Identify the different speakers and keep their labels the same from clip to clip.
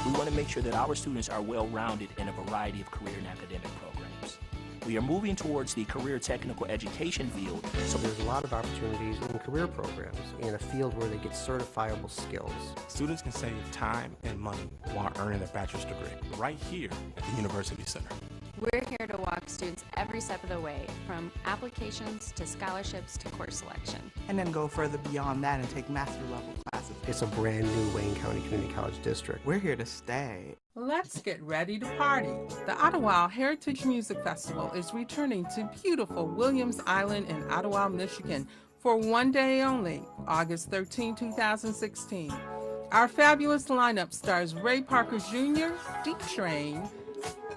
Speaker 1: We want to make sure that our students are well-rounded in a variety of career and academic programs. We are moving towards the career technical education field.
Speaker 2: So there's a lot of opportunities in career programs in a field where they get certifiable skills.
Speaker 3: Students can save time and money while earning a bachelor's degree right here at the University Center.
Speaker 4: We're here to walk students every step of the way, from applications to scholarships to course selection.
Speaker 5: And then go further beyond that and take master level classes.
Speaker 2: It's a brand new Wayne County Community College district.
Speaker 5: We're here to stay.
Speaker 6: Let's get ready to party. The Ottawa Heritage Music Festival is returning to beautiful Williams Island in Ottawa, Michigan for one day only, August 13, 2016. Our fabulous lineup stars Ray Parker Jr., Deep Train,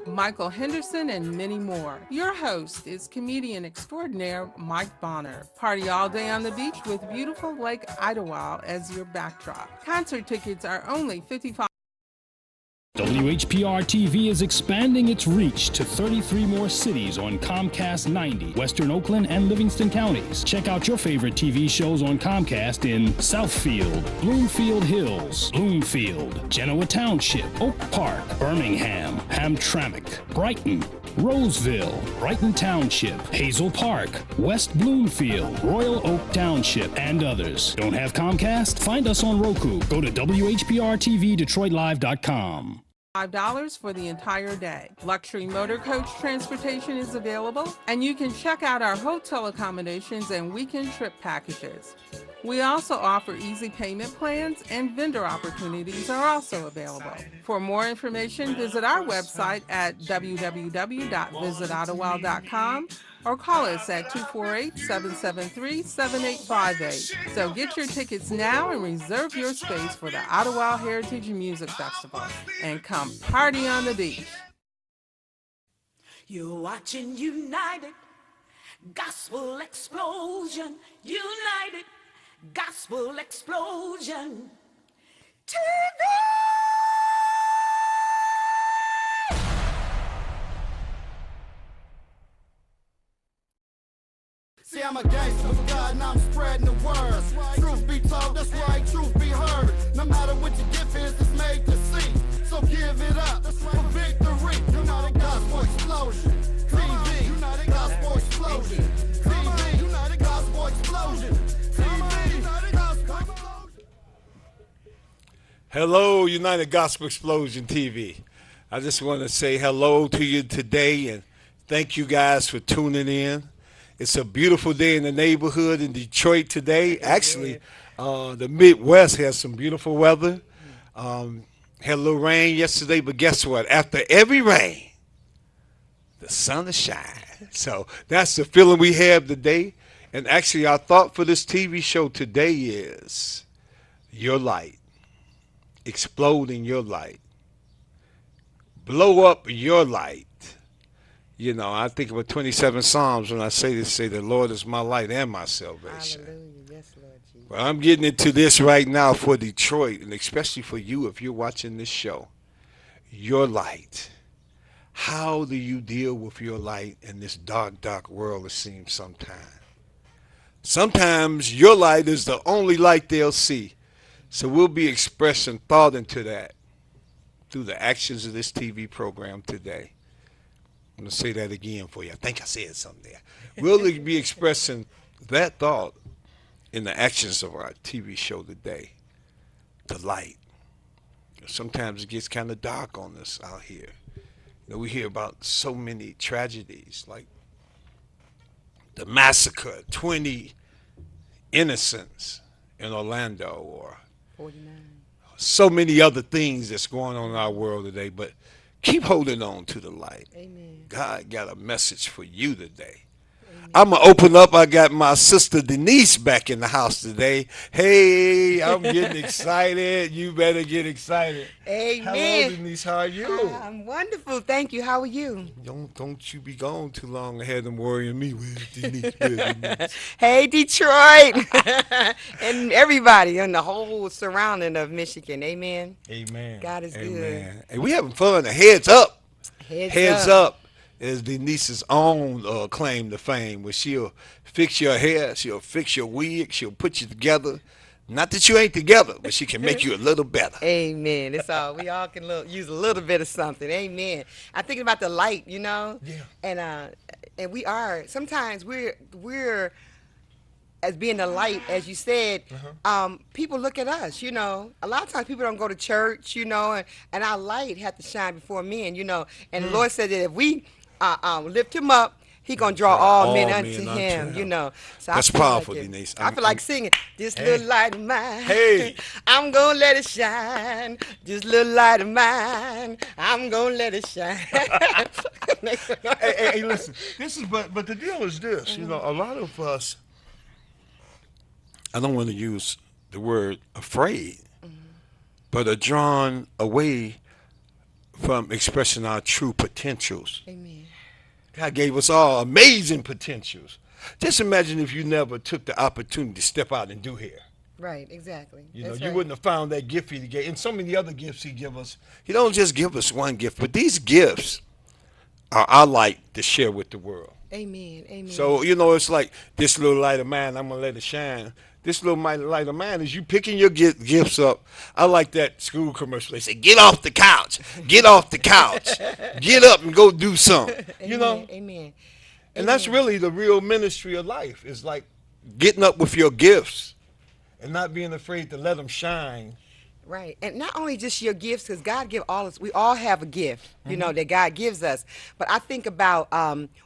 Speaker 6: Michael Henderson, and many more. Your host is comedian extraordinaire Mike Bonner. Party all day on the beach with beautiful Lake Idyllwild as your backdrop. Concert tickets are only $55.
Speaker 7: WHPR TV is expanding its reach to 33 more cities on Comcast 90, Western Oakland and Livingston counties. Check out your favorite TV shows on Comcast in Southfield, Bloomfield Hills, Bloomfield, Genoa Township, Oak Park, Birmingham, Hamtramck, Brighton, Roseville, Brighton Township, Hazel Park, West Bloomfield, Royal Oak Township, and others. Don't have Comcast? Find us on Roku. Go to WHPR-TV-DetroitLive.com.
Speaker 6: $5 for the entire day. Luxury motor coach transportation is available, and you can check out our hotel accommodations and weekend trip packages. We also offer easy payment plans, and vendor opportunities are also available. For more information, visit our website at www.visitottawa.com or call us at 248-773-7858. So get your tickets now and reserve your space for the Ottawa Heritage Music Festival. And come party on the beach.
Speaker 8: You're watching United Gospel Explosion. United Gospel Explosion TV.
Speaker 9: See, I'm a gangster with God and I'm spreading the word. Truth be told, that's right, truth be heard. No matter what your gift is, it's made to see. So give it up for victory. United Gospel Explosion TV. United Gospel Explosion TV. United Gospel Explosion TV. United Gospel Explosion.
Speaker 10: Hello, United Gospel Explosion TV. I just want to say hello to you today and thank you guys for tuning in. It's a beautiful day in the neighborhood in Detroit today. Actually, the Midwest has some beautiful weather. Had a little rain yesterday, but guess what? After every rain, the sun will shine. So that's the feeling we have today. And actually, our thought for this TV show today is your light. Explode in your light. Blow up your light. You know, I think about 27 Psalms when I say this, say the Lord is my light and my salvation.
Speaker 11: Hallelujah. Yes, Lord Jesus.
Speaker 10: Well, I'm getting into this right now for Detroit, and especially for you if you're watching this show. Your light. How do you deal with your light in this dark, dark world, it seems sometimes? Sometimes your light is the only light they'll see. So we'll be expressing thought into that through the actions of this TV program today. I'm going to say that again for you. I think I said something there. We'll be expressing that thought in the actions of our TV show today. The light. Sometimes it gets kind of dark on us out here. You know, we hear about so many tragedies, like the massacre, 20 innocents in Orlando, or
Speaker 11: 49.
Speaker 10: So many other things that's going on in our world today. But keep holding on to the light.
Speaker 11: Amen.
Speaker 10: God got a message for you today. I'm going to open up. I got my sister Denise back in the house today. Hey, I'm getting excited. You better get excited.
Speaker 11: Amen.
Speaker 10: Hello, Denise. How are you?
Speaker 11: I'm wonderful. Thank you. How are you?
Speaker 10: Don't you be gone too long and have them worrying me. Where's Denise? Where's Denise?
Speaker 11: Hey, Detroit. And everybody in the whole surrounding of Michigan. Amen.
Speaker 10: Amen.
Speaker 11: God is
Speaker 10: Amen.
Speaker 11: good.
Speaker 10: And we having fun. Heads up.
Speaker 11: Heads
Speaker 10: up. Is Denise's own claim to fame, where she'll fix your hair, she'll fix your wig, she'll put you together. Not that you ain't together, but she can make you a little better.
Speaker 11: Amen. It's all we all can use a little bit of something. Amen. I'm thinking about the light, you know.
Speaker 10: Yeah.
Speaker 11: And we are sometimes we're as being the light, as you said. People look at us, you know. A lot of times people don't go to church, you know, and our light has to shine before men, you know. And the Lord said that if we lift him up, He gonna draw all men unto him, you know. So
Speaker 10: that's powerful, Denise.
Speaker 11: I feel like singing this little light of mine.
Speaker 10: Hey,
Speaker 11: I'm gonna let it shine. This little light of mine. I'm gonna let it shine.
Speaker 10: hey, listen. This is but the deal is this. You know, a lot of us. I don't want to use the word afraid, but are drawn away from expressing our true potentials.
Speaker 11: Amen.
Speaker 10: God gave us all amazing potentials. Just imagine if you never took the opportunity to step out and do hair.
Speaker 11: Right, exactly.
Speaker 10: You know,
Speaker 11: That's
Speaker 10: you
Speaker 11: right.
Speaker 10: wouldn't have found that gift He gave. And so many other gifts He give us. He don't just give us one gift, but these gifts are our light to share with the world.
Speaker 11: Amen, amen.
Speaker 10: So, you know, it's like this little light of mine, I'm going to let it shine. This little light of mine is you picking your gifts up. I like that school commercial. They say, get off the couch. Get off the couch. Get up and go do something.
Speaker 11: Amen,
Speaker 10: you know?
Speaker 11: Amen.
Speaker 10: And that's really the real ministry of life. Is like getting up with your gifts and not being afraid to let them shine.
Speaker 11: Right. And not only just your gifts, because God give all us, we all have a gift, you know, that God gives us. But I think about,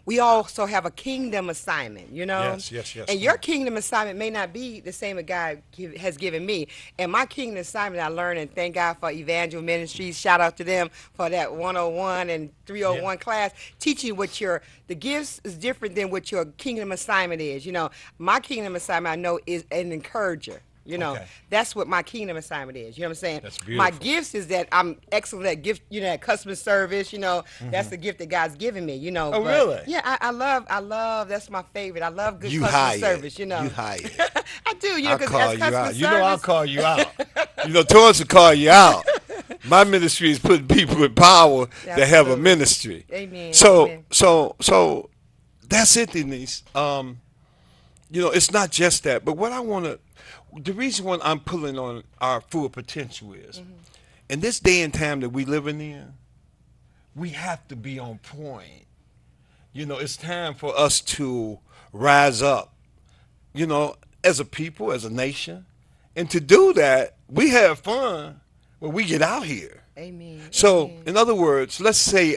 Speaker 11: we also have a kingdom assignment, you know?
Speaker 10: Yes.
Speaker 11: And your kingdom assignment may not be the same as God has given me. And my kingdom assignment, I learned, and thank God for Evangel Ministries. Shout out to them for that 101 and 301 class, teaching what the gifts is different than what your kingdom assignment is. You know, my kingdom assignment, I know, is an encourager. You know, that's what my kingdom assignment is. You know what I'm saying?
Speaker 10: That's beautiful.
Speaker 11: My gifts is that I'm excellent at gift, you know, at customer service. You know, that's the gift that God's given me. You know.
Speaker 10: Oh,
Speaker 11: but,
Speaker 10: really?
Speaker 11: Yeah, I love. That's my favorite. I love good
Speaker 10: You
Speaker 11: customer
Speaker 10: hired.
Speaker 11: service. You know.
Speaker 10: You hired.
Speaker 11: I do. You know,
Speaker 10: I'll
Speaker 11: because
Speaker 10: call
Speaker 11: as
Speaker 10: you
Speaker 11: customer
Speaker 10: out.
Speaker 11: service.
Speaker 10: You know, I'll call you out. You know, Torrance will call you out. My ministry is putting people in power that have a ministry.
Speaker 11: Amen.
Speaker 10: So,
Speaker 11: Amen.
Speaker 10: so that's it, Denise. You know, it's not just that, but what I want to. The reason why I'm pulling on our full potential is, in this day and time that we living in, we have to be on point. You know, it's time for us to rise up, you know, as a people, as a nation. And to do that, we have fun when we get out here.
Speaker 11: Amen.
Speaker 10: So,
Speaker 11: Amen.
Speaker 10: in other words, let's say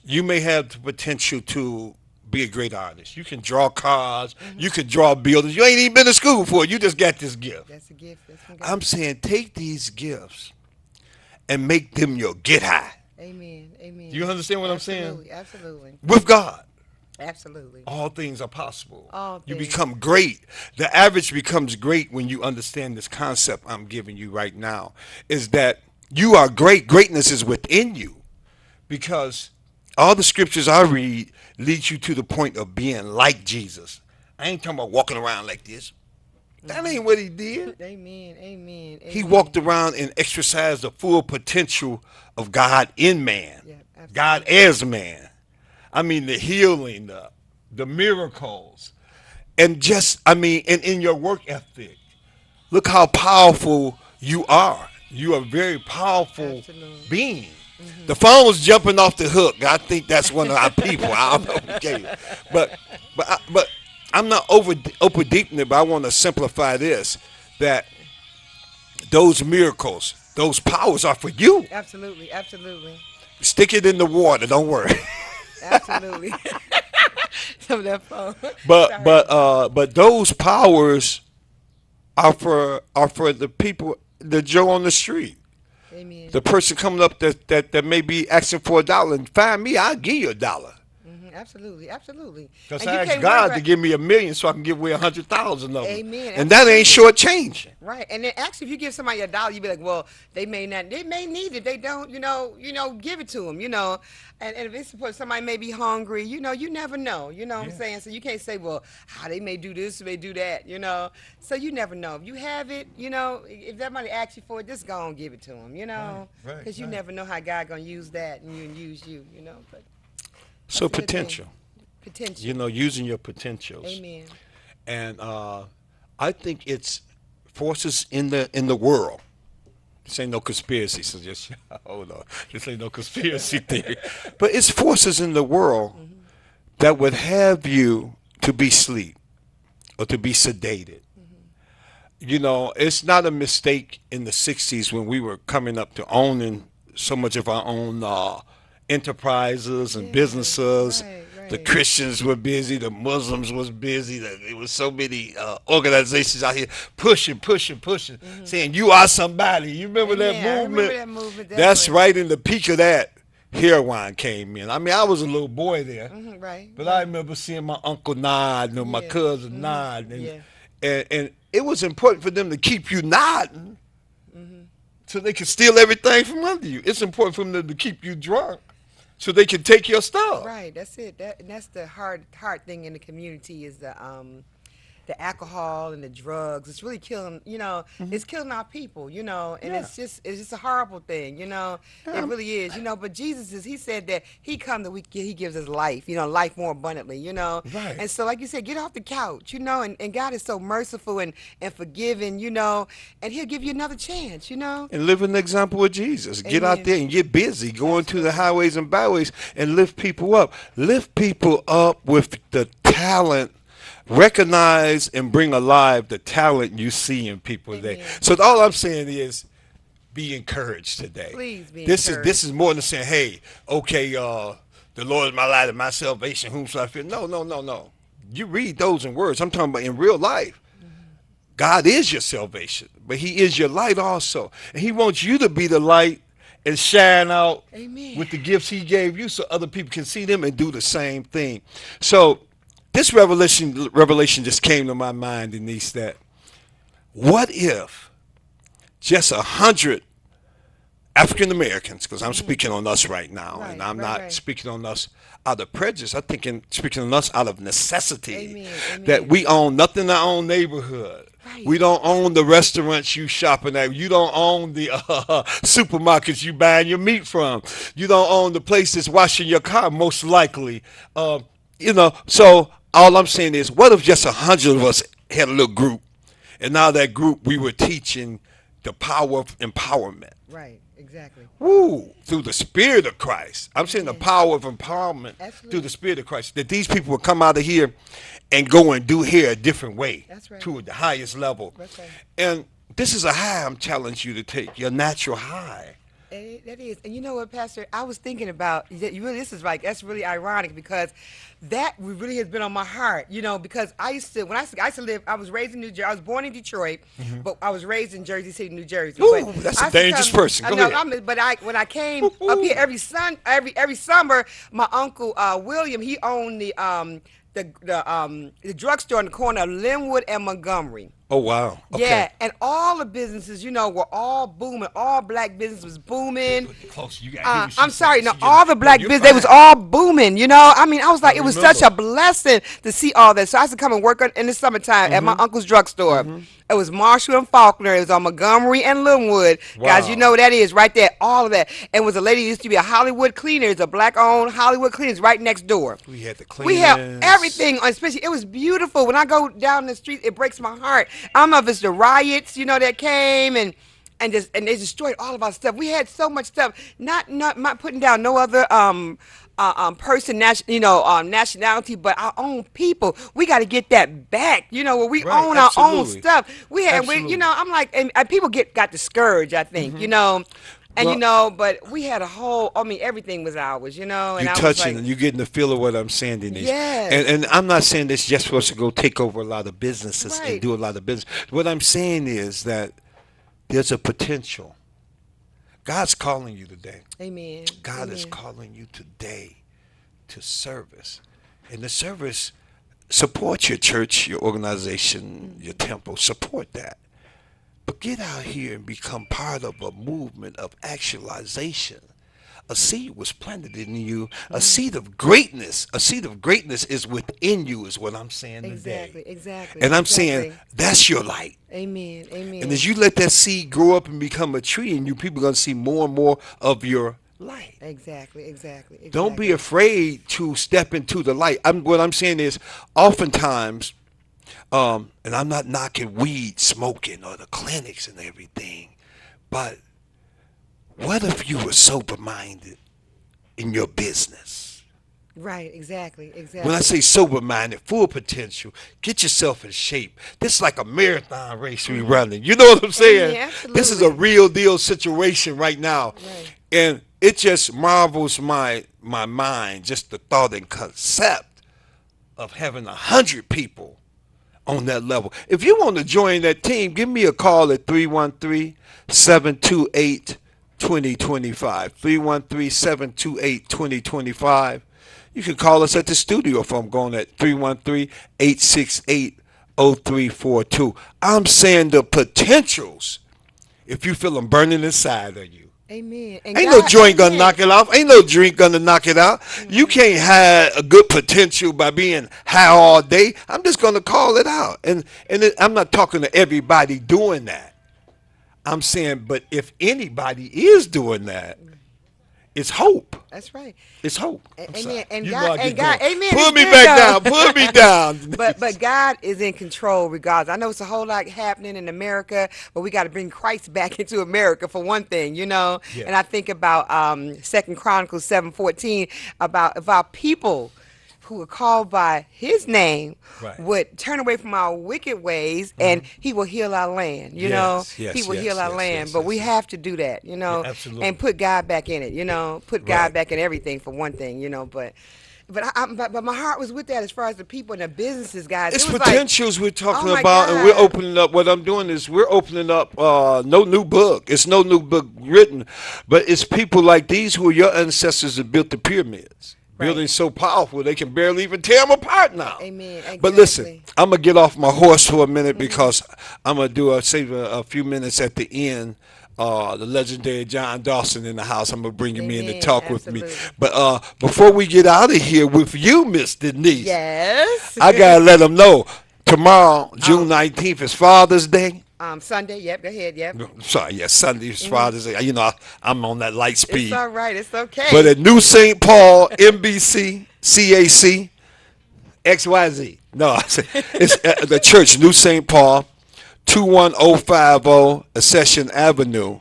Speaker 10: you may have the potential to be a great artist. You can draw cars. You can draw buildings. You ain't even been to school for it. You just got this gift.
Speaker 11: That's a gift. That's from God.
Speaker 10: I'm saying take these gifts and make them your get high.
Speaker 11: Amen. Amen.
Speaker 10: You understand what I'm saying?
Speaker 11: Absolutely. Absolutely.
Speaker 10: With God,
Speaker 11: Absolutely.
Speaker 10: all things are possible.
Speaker 11: All
Speaker 10: You
Speaker 11: things.
Speaker 10: become great. The average becomes great when you understand this concept I'm giving you right now, is that you are great. Greatness is within you, because all the scriptures I read leads you to the point of being like Jesus. I ain't talking about walking around like this. That ain't what he did.
Speaker 11: Amen. Amen.
Speaker 10: He
Speaker 11: Amen.
Speaker 10: walked around and exercised the full potential of God in man.
Speaker 11: Yeah, absolutely.
Speaker 10: God as man. I mean, the healing, the miracles, and just, I mean, and in your work ethic. Look how powerful you are. You are a very powerful
Speaker 11: Absolutely.
Speaker 10: being. The phone was jumping off the hook. I think that's one of our people. I don't know who gave it. But I'm not over deepening it, but I want to simplify this, that those miracles, those powers are for you.
Speaker 11: Absolutely. Absolutely.
Speaker 10: Stick it in the water, don't worry.
Speaker 11: Absolutely. Some of that phone.
Speaker 10: But those powers are for the people, the Joe on the street.
Speaker 11: Amen.
Speaker 10: The person coming up that may be asking for $1 and find me, I'll give you $1.
Speaker 11: Absolutely. Absolutely.
Speaker 10: Because
Speaker 11: And
Speaker 10: I
Speaker 11: you
Speaker 10: asked
Speaker 11: can't
Speaker 10: God
Speaker 11: worry
Speaker 10: to give me $1 million so I can give away 100,000 of them.
Speaker 11: Amen.
Speaker 10: And that ain't shortchanging.
Speaker 11: Right. And then actually, if you give somebody $1, you be like, well, they may need it. They don't, give it to them, And if it's supposed, somebody may be hungry, you never know, what I'm saying? So you can't say, well, they may do this, they may do that, So you never know. If you have it, if somebody asks you for it, just go and give it to them,
Speaker 10: Right,
Speaker 11: Because you never know how God going to use that and use you, But
Speaker 10: So
Speaker 11: that's a good thing.
Speaker 10: potential.
Speaker 11: Potential.
Speaker 10: Using your potentials.
Speaker 11: Amen.
Speaker 10: And I think it's forces in the world. This ain't no conspiracy, so just hold on. This ain't no conspiracy theory. But it's forces in the world that would have you to be asleep or to be sedated. You know, it's not a mistake in the 60s when we were coming up to owning so much of our own enterprises and businesses. The Christians were busy, the Muslims was busy. There was so many organizations out here pushing, saying you are somebody. You remember that movement?
Speaker 11: I remember that movement.
Speaker 10: That's right in the peak of that. Heroin came in. I mean, I was a little boy there, but I remember seeing my uncle nod and my cousin nod, and it was important for them to keep you nodding so they could steal everything from under you. It's important for them to keep you drunk so they can take your stuff.
Speaker 11: Right, that's it. And that's the hard thing in the community is the alcohol and the drugs. It's really killing, you know, it's killing our people, you know, and it's just a horrible thing, you know. It really is, you know, but he said that he gives us life, you know, life more abundantly, you know.
Speaker 10: Right.
Speaker 11: And so, like you said, get off the couch, you know, and God is so merciful and forgiving, you know, and he'll give you another chance, you know.
Speaker 10: And live an example of Jesus. Get out there and get busy. Go into the highways and byways and lift people up. Lift people up with the talent. Recognize and bring alive the talent you see in people today. So all I'm saying is be encouraged today.
Speaker 11: Please be
Speaker 10: encouraged. This is more than saying, hey, okay, the Lord is my light and my salvation, whom shall I fear? No. You read those in words. I'm talking about in real life. God is your salvation, but he is your light also. And he wants you to be the light and shine out with the gifts he gave you so other people can see them and do the same thing. So this revelation just came to my mind, Denise, that what if just 100 African Americans, because I'm speaking on us right now, and I'm not speaking on us out of prejudice, I'm speaking on us out of necessity, that we own nothing in our own neighborhood. We don't own the restaurants you shopping at. You don't own the supermarkets you buying your meat from. You don't own the places washing your car, most likely. You know, so all I'm saying is, what if just 100 of us had a little group, and now that group we were teaching the power of empowerment.
Speaker 11: Right, exactly.
Speaker 10: Woo, through the Spirit of Christ. I'm saying the power of empowerment through the Spirit of Christ. That these people would come out of here and go and do here a different way. That's right. To the highest level. That's right. And this is a high I'm challenging you to take, your natural high.
Speaker 11: That is, and you know what, Pastor? I was thinking about this is like that's really ironic because that really has been on my heart. You know, because I used to live. I was raised in New Jersey. I was born in Detroit, but I was raised in Jersey City, New Jersey.
Speaker 10: Ooh, that's a dangerous person. Go ahead.
Speaker 11: When I came up here every summer, my uncle William, he owned the drugstore on the corner of Linwood and Montgomery.
Speaker 10: Oh, wow. Okay.
Speaker 11: Yeah, and all the businesses, you know, were all booming. All black business was booming.
Speaker 10: Close. You
Speaker 11: I'm sorry. No, all the black business, they was all booming, you know. I mean, I was like, it was such a blessing to see all that. So I used to come and work in the summertime at my uncle's drugstore. It was Marshall and Faulkner. It was on Montgomery and Linwood. Wow. Guys, you know what that is right there, all of that. And was a lady who used to be a Hollywood Cleaners, a black-owned Hollywood Cleaners right next door.
Speaker 10: We had the cleaners.
Speaker 11: We had everything, especially, it was beautiful. When I go down the street, it breaks my heart. I don't know if it's the riots, you know, that came and they destroyed all of our stuff. We had so much stuff. Not putting down no other person, nationality, but our own people. We got to get that back. You know, where we own our own stuff. You know, I'm like, and people got discouraged, I think, you know. And you know, but we had everything was ours, you know. And
Speaker 10: you're touching, and you're getting the feel of what I'm saying, Denise. Yes. And I'm not saying this just for us to go take over a lot of businesses and do a lot of business. What I'm saying is that there's a potential. God's calling you today.
Speaker 11: Amen.
Speaker 10: God is calling you today to service. And the service, support your church, your organization, your temple. Support that. But get out here and become part of a movement of actualization. A seed was planted in you. A seed of greatness. A seed of greatness is within you, is what I'm saying today.
Speaker 11: Exactly.
Speaker 10: And I'm saying that's your light.
Speaker 11: Amen.
Speaker 10: And as you let that seed grow up and become a tree, and you people are going to see more and more of your light.
Speaker 11: Exactly.
Speaker 10: Don't be afraid to step into the light. What I'm saying is, oftentimes, And I'm not knocking weed smoking or the clinics and everything, but what if you were sober-minded in your business?
Speaker 11: Right, exactly.
Speaker 10: When I say sober-minded, full potential, get yourself in shape. This is like a marathon race we running. You know what I'm saying?
Speaker 11: Yeah,
Speaker 10: this is a real deal situation right now.
Speaker 11: Right.
Speaker 10: And it just marvels my mind, just the thought and concept of having 100 people on that level. If you want to join that team, give me a call at 313-728-2025. 313-728-2025. You can call us at the studio phone going at 313-868-0342. I'm saying the potentials, if you feel them burning inside of you.
Speaker 11: Amen. And
Speaker 10: Ain't
Speaker 11: God,
Speaker 10: no joint gonna knock it off. Ain't no drink gonna knock it out. You can't have a good potential by being high all day. I'm just gonna call it out. And I'm not talking to everybody doing that. I'm saying, but if anybody is doing that, it's hope.
Speaker 11: That's right.
Speaker 10: It's hope.
Speaker 11: Amen. And
Speaker 10: You
Speaker 11: God,
Speaker 10: know I
Speaker 11: and
Speaker 10: get
Speaker 11: God,
Speaker 10: going.
Speaker 11: amen.
Speaker 10: Put
Speaker 11: it's
Speaker 10: me
Speaker 11: good,
Speaker 10: back
Speaker 11: though.
Speaker 10: down. Put me down.
Speaker 11: But God is in control regardless. I know it's a whole lot happening in America, but we got to bring Christ back into America for one thing, you know.
Speaker 10: Yeah.
Speaker 11: And I think about 2 Chronicles 7:14 about if our people who are called by His name would turn away from our wicked ways, and He will heal our land. You know, He will heal our land. But we have to do that, you know, and put God back in it. You know, put God back in everything for one thing. You know, but my heart was with that as far as the people and the businesses, guys.
Speaker 10: It's
Speaker 11: It was
Speaker 10: potentials we're talking
Speaker 11: oh my
Speaker 10: about, and
Speaker 11: God.
Speaker 10: we're opening up. What I'm doing is we're opening up no new book. It's no new book written, but it's people like these who are your ancestors that built the pyramids. Building so powerful they can barely even tear them apart now.
Speaker 11: Amen. Exactly.
Speaker 10: But listen, I'm gonna get off my horse for a minute because I'm gonna do save a few minutes at the end. The legendary John Dawson in the house. I'm gonna bring him in to talk with me. But before we get out of here with you, Miss Denise,
Speaker 11: yes,
Speaker 10: I gotta let them know tomorrow, June 19th, is Father's Day.
Speaker 11: Sunday. Yep. Go ahead. Yep.
Speaker 10: Sorry, yes, Sunday is Father's Day. You know, I'm on that light speed.
Speaker 11: It's all right. It's okay.
Speaker 10: But at New St. Paul, NBC, CAC, XYZ. No, I said it's the church, New St. Paul, 21050 Accession Avenue.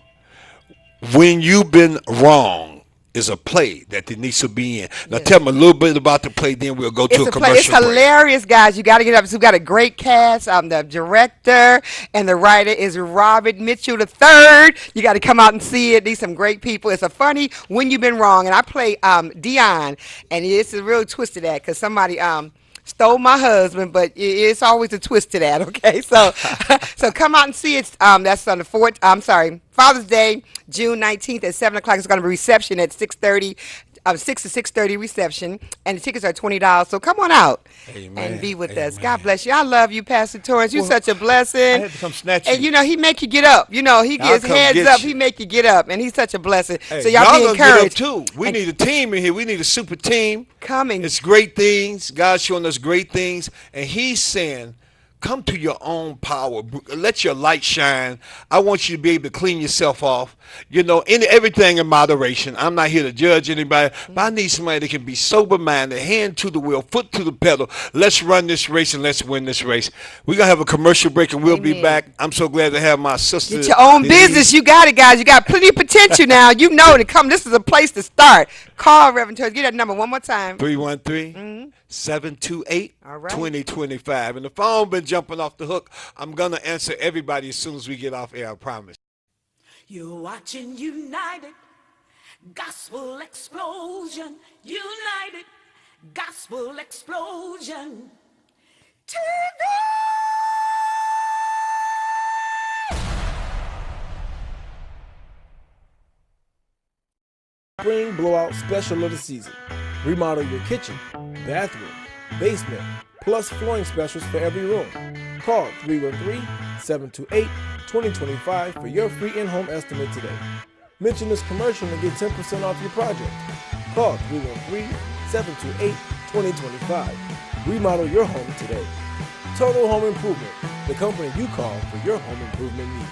Speaker 10: When You've Been Wrong is a play that Denise will be in. Now tell me a little bit about the play, then we'll go to a commercial
Speaker 11: It's hilarious, guys. You got to get up. So we've got a great cast. The director and the writer is Robert Mitchell III. You got to come out and see it. These some great people. It's a funny When You've Been Wrong. And I play Dion. And it's a real twist to that because somebody stole my husband, but it's always a twist to that, okay? So so come out and see it. That's on the Father's Day, June 19th at 7 o'clock. It's going to be reception at 6:30. 6 to 6:30 reception, and the tickets are $20. So come on out and be with us. God bless you. I love you, Pastor Torrance. You're such a blessing.
Speaker 10: I had to come snatch you.
Speaker 11: And you know he make you get up. You know he gives heads up. He make you get up, and he's such a blessing.
Speaker 10: Hey,
Speaker 11: so y'all be encouraged
Speaker 10: get up too. We need a team in here. We need a super team.
Speaker 11: Coming.
Speaker 10: It's great things. God's showing us great things, and He's saying, come to your own power. Let your light shine. I want you to be able to clean yourself off. You know, everything in moderation. I'm not here to judge anybody, but I need somebody that can be sober-minded, hand to the wheel, foot to the pedal. Let's run this race and let's win this race. We're going to have a commercial break and we'll be back. I'm so glad to have my sister.
Speaker 11: Get your own business. You got it, guys. You got plenty of potential now. You know to come. This is a place to start. Call Reverend Torrance. Get that number one more time.
Speaker 10: 313-728-2025. And the phone been jumping off the hook. I'm going to answer everybody as soon as we get off air, I promise.
Speaker 8: You're watching United Gospel Explosion. United Gospel Explosion. TV!
Speaker 12: Spring blowout special of the season. Remodel your kitchen, bathroom, basement, plus flooring specials for every room. Call 313-728-2025 for your free in-home estimate today. Mention this commercial and get 10% off your project. Call 313-728-2025. Remodel your home today. Total Home Improvement, the company you call for your home improvement needs.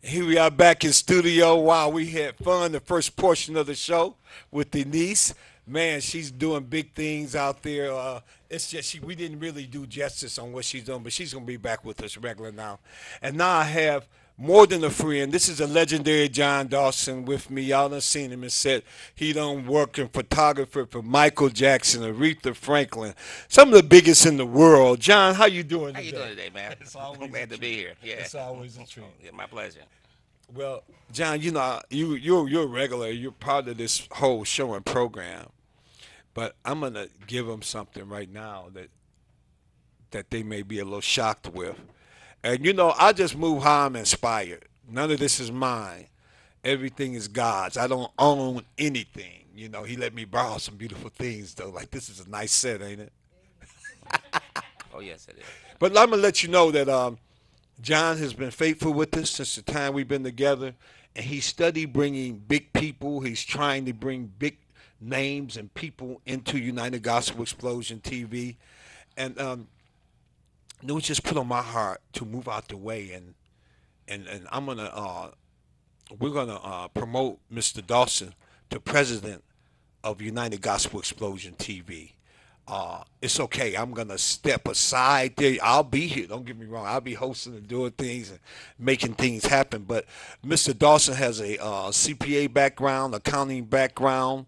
Speaker 10: Here we are back in studio. Wow, we had fun the first portion of the show with Denise, Man, she's doing big things out there. It's just we didn't really do justice on what she's doing, but she's gonna be back with us regular now. And now I have more than a friend. This is a legendary John Dawson with me. Y'all done seen him and said he done work in photography for Michael Jackson, Aretha Franklin, some of the biggest in the world. John, how you doing today?
Speaker 13: How you doing today, man? I'm glad to be here. Yeah,
Speaker 10: it's always a treat.
Speaker 13: Yeah, my pleasure.
Speaker 10: Well, John, you know you're a regular. You're part of this whole show and program. But I'm gonna give them something right now that they may be a little shocked with. And you know, I just move how I'm inspired. None of this is mine. Everything is God's. I don't own anything. You know, He let me borrow some beautiful things though. Like this is a nice set, ain't it?
Speaker 13: Oh yes, it is.
Speaker 10: But I'm gonna let you know that John has been faithful with us since the time we've been together, and he studied bringing big people. He's trying to bring big names and people into United Gospel Explosion TV, and it was just put on my heart to move out the way, and I'm gonna we're gonna promote Mr. Dawson to president of United Gospel Explosion TV. It's okay. I'm going to step aside there. I'll be here. Don't get me wrong. I'll be hosting and doing things and making things happen. But Mr. Dawson has a CPA background, accounting background.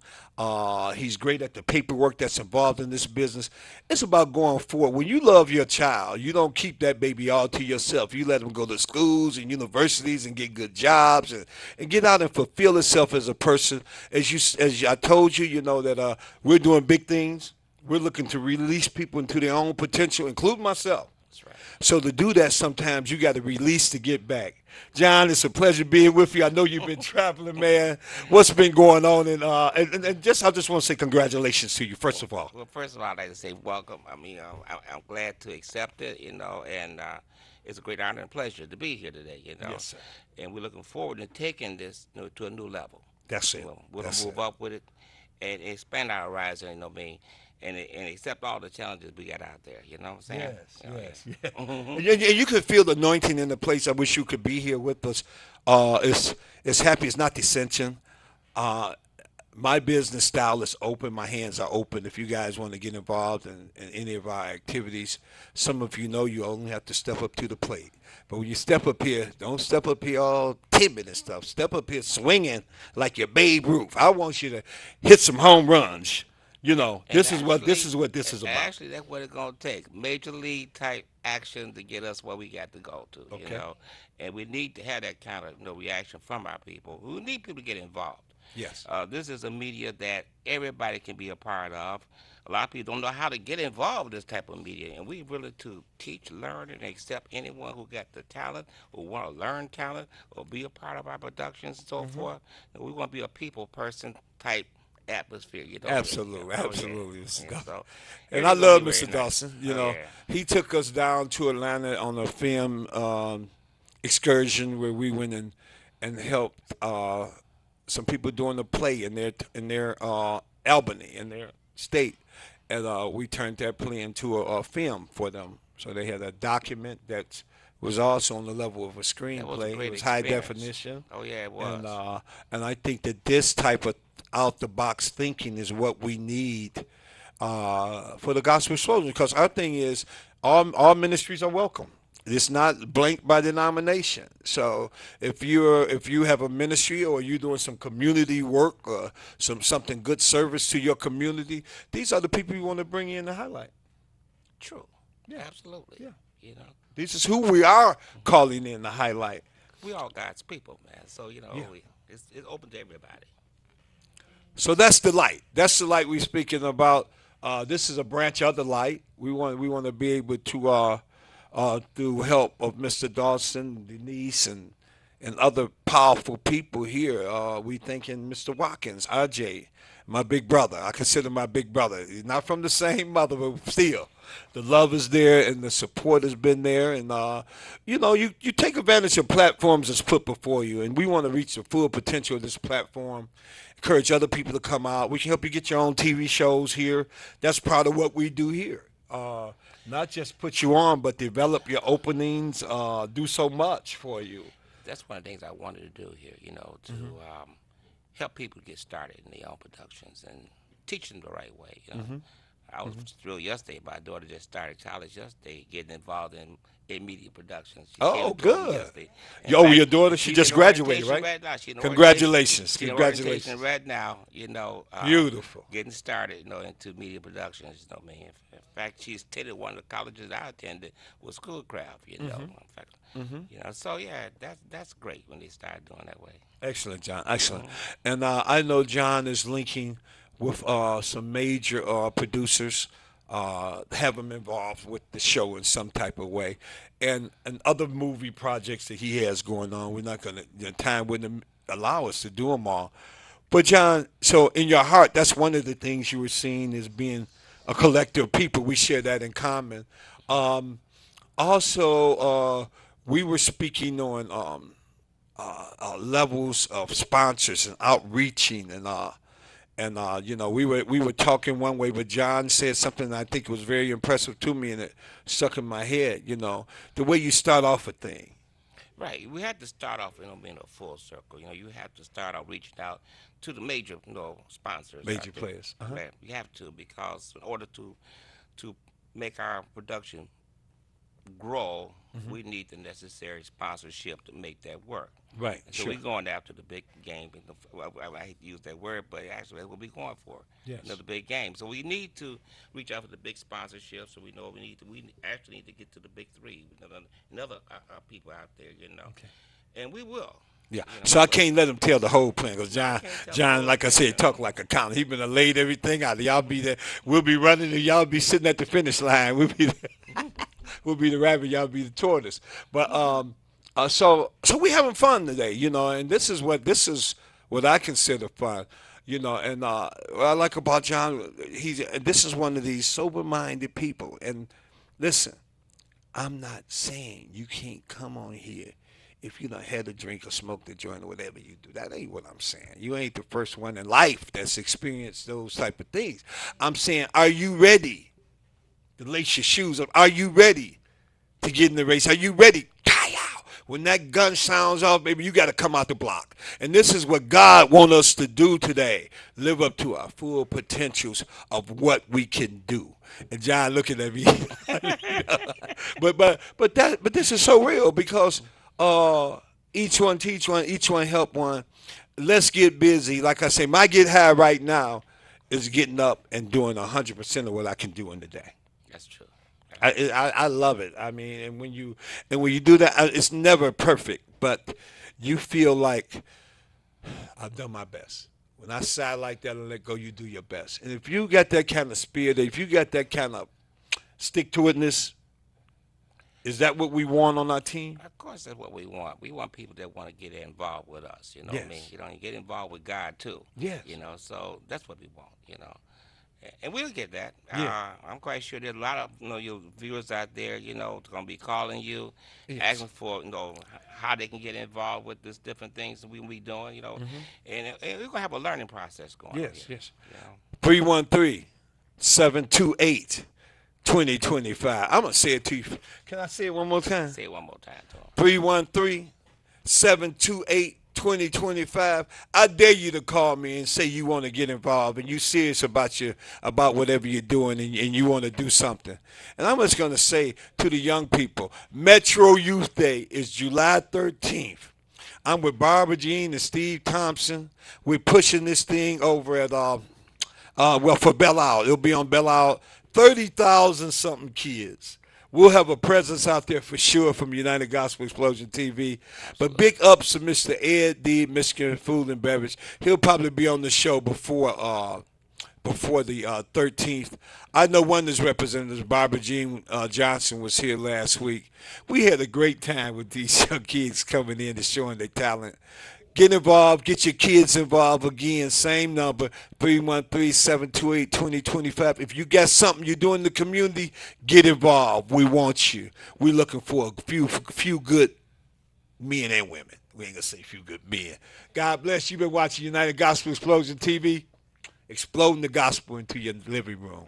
Speaker 10: He's great at the paperwork that's involved in this business. It's about going forward. When you love your child, you don't keep that baby all to yourself. You let them go to schools and universities and get good jobs and get out and fulfill itself as a person. As I told you, you know that we're doing big things. We're looking to release people into their own potential, including myself.
Speaker 13: That's right.
Speaker 10: So to do that, sometimes you got to release to get back. John, it's a pleasure being with you. I know you've been traveling, man. What's been going on? And I just want to say congratulations to you, first of all.
Speaker 13: Well, first of all, I'd like to say welcome. I mean, I'm glad to accept it, you know, and it's a great honor and pleasure to be here today, you know.
Speaker 10: Yes, sir.
Speaker 13: And we're looking forward to taking this, you know, to a new level.
Speaker 10: That's it.
Speaker 13: We're going to move up with it and expand our horizon, you know what I mean? And accept all the challenges we got out there, you know what I'm saying?
Speaker 10: Yes. And you could feel the anointing in the place. I wish you could be here with us. It's happy, it's not dissension. My business style is open. My hands are open. If you guys want to get involved in any of our activities, some of you know you only have to step up to the plate. But when you step up here, don't step up here all timid and stuff. Step up here swinging like you're Babe Ruth. I want you to hit some home runs. You know, this is what this is about.
Speaker 13: Actually, that's what it's gonna take. Major league type action to get us where we got to go to.
Speaker 10: Okay.
Speaker 13: You know, and we need to have that kind of reaction from our people. We need people to get involved.
Speaker 10: Yes.
Speaker 13: This is a media that everybody can be a part of. A lot of people don't know how to get involved in this type of media, and we really to teach, learn, and accept anyone who got the talent, who want to learn talent, or be a part of our productions and so forth. And we want to be a people person type atmosphere, you know.
Speaker 10: Absolutely.
Speaker 13: So,
Speaker 10: and I love Mr. Dawson. You know, he took us down to Atlanta on a film excursion where we went and helped some people doing a play in their Albany, in their state, and we turned that play into a film for them. So they had a document that was also on the level of a screenplay. It was high definition.
Speaker 13: Oh yeah, it was.
Speaker 10: And I think that this type of out-the-box thinking is what we need for the Gospel Explosion, because our thing is all ministries are welcome. It's not blanked by denomination. So if you have a ministry or you're doing some community work or something good service to your community, these are the people you want to bring in to highlight.
Speaker 13: True. Yeah, absolutely.
Speaker 10: Yeah.
Speaker 13: You know,
Speaker 10: this is who we are calling in to highlight.
Speaker 13: We all God's people, man. So you know, it's open to everybody.
Speaker 10: So that's the light. That's the light we're speaking about. This is a branch of the light. We want to be able to, through help of Mr. Dawson, Denise, and other powerful people here, we thinking Mr. Watkins, RJ, my big brother. I consider my big brother. He's not from the same mother, but still. The love is there and the support has been there. And, you know, you take advantage of platforms that's put before you. And we want to reach the full potential of this platform, encourage other people to come out. We can help you get your own TV shows here. That's part of what we do here. Not just put you on, but develop your openings, do so much for you.
Speaker 13: That's one of the things I wanted to do here, you know, to help people get started in their own productions and teaching them the right way. You know?
Speaker 10: Mm-hmm.
Speaker 13: I was thrilled yesterday. My daughter just started college yesterday, getting involved in media production. She came
Speaker 10: Oh,
Speaker 13: to me
Speaker 10: good.
Speaker 13: yesterday.
Speaker 10: Oh,
Speaker 13: fact,
Speaker 10: your daughter, she
Speaker 13: she's
Speaker 10: just
Speaker 13: in
Speaker 10: graduated,
Speaker 13: orientation
Speaker 10: right?
Speaker 13: now. She's in
Speaker 10: Congratulations.
Speaker 13: She's in
Speaker 10: Congratulations.
Speaker 13: orientation right now, you know.
Speaker 10: Beautiful.
Speaker 13: Getting started, you know, into media productions, you know, man. In fact, she's attended one of the colleges I attended was Schoolcraft, you know. In fact, you know, so yeah, that's great when they start doing that way.
Speaker 10: Excellent, John. Excellent. And I know John is linking with some major producers, have them involved with the show in some type of way, and other movie projects that he has going on. We're not going to, time wouldn't allow us to do them all. But John, so in your heart, that's one of the things you were seeing as being a collective of people. We share that in common. Also, we were speaking on levels of sponsors and outreaching and you know, we were talking one way, but John said something that I think was very impressive to me, and it stuck in my head. You know, the way you start off a thing.
Speaker 13: Right. We had to start off in a full circle. You know, you have to start out reaching out to the major, you know, sponsors.
Speaker 10: Major players.
Speaker 13: Right. You have to, because in order to make our production grow, we need the necessary sponsorship to make that work.
Speaker 10: Right.
Speaker 13: So we're going after the big game. I hate to use that word, but actually that's what we're going for.
Speaker 10: Yes.
Speaker 13: You know, the big game. So we need to reach out for the big sponsorship. So we know we actually need to get to the big three. And other people out there, you know. Okay. And we will.
Speaker 10: Yeah.
Speaker 13: You know,
Speaker 10: So I can't let him tell the whole plan, because John, like I said, talk like a accountant. He been laid everything out. Y'all be there. We'll be running, and y'all be sitting at the finish line. We'll be there. We'll be the rabbit, y'all be the tortoise. But so we having fun today, you know, and this is what I consider fun, you know. And what I like about John, this is one of these sober-minded people. And listen, I'm not saying you can't come on here if you done had a drink or smoked a joint or whatever you do. That ain't what I'm saying. You ain't the first one in life that's experienced those type of things. I'm saying, are you ready to lace your shoes up? Are you ready to get in the race? Are you ready? When that gun sounds off, baby, you got to come out the block. And this is what God wants us to do today. Live up to our full potentials of what we can do. And John looking at me. but this is so real, because each one teach one, each one help one. Let's get busy. Like I say, my get high right now is getting up and doing 100% of what I can do in the day.
Speaker 13: That's true.
Speaker 10: I love it. I mean, and when you do that, it's never perfect, but you feel like I've done my best. When I sigh like that and let go, you do your best. And if you got that kind of spirit, if you got that kind of stick-to-itness, is that what we want on our team?
Speaker 13: Of course, that's what we want. We want people that want to get involved with us. You know
Speaker 10: Yes.
Speaker 13: what I mean? You know, and get involved with God too.
Speaker 10: Yes.
Speaker 13: You know, so that's what we want. You know. And we'll get that.
Speaker 10: Yeah.
Speaker 13: I'm quite sure there's a lot of your viewers out there, going to be calling you,
Speaker 10: Yes.
Speaker 13: asking for how they can get involved with this different things that we be doing, and we're going to have a learning process going.
Speaker 10: Yes,
Speaker 13: here,
Speaker 10: yes. 313-728-2025. I'm going to say it to you. Can I say it one more time?
Speaker 13: Say it one more time to them.
Speaker 10: 313-728-2025. I dare you to call me and say you want to get involved and you serious about whatever you're doing, and you want to do something. And I'm just going to say to the young people, Metro Youth Day is July 13th. I'm with Barbara Jean and Steve Thompson. We're pushing this thing over at for Belle Isle. It'll be on Belle Isle. 30,000 something kids. We'll have a presence out there for sure from United Gospel Explosion TV. But big ups to Mr. Ed D, Michigan Food and Beverage. He'll probably be on the show before the 13th. I know one of his representatives, Barbara Jean Johnson, was here last week. We had a great time with these young kids coming in and showing their talent. Get involved. Get your kids involved. Again, same number, 313-728-2025. If you got something you do in the community, get involved. We want you. We're looking for a few good men and women. We ain't going to say few good men. God bless you. Been watching United Gospel Explosion TV, exploding the gospel into your living room.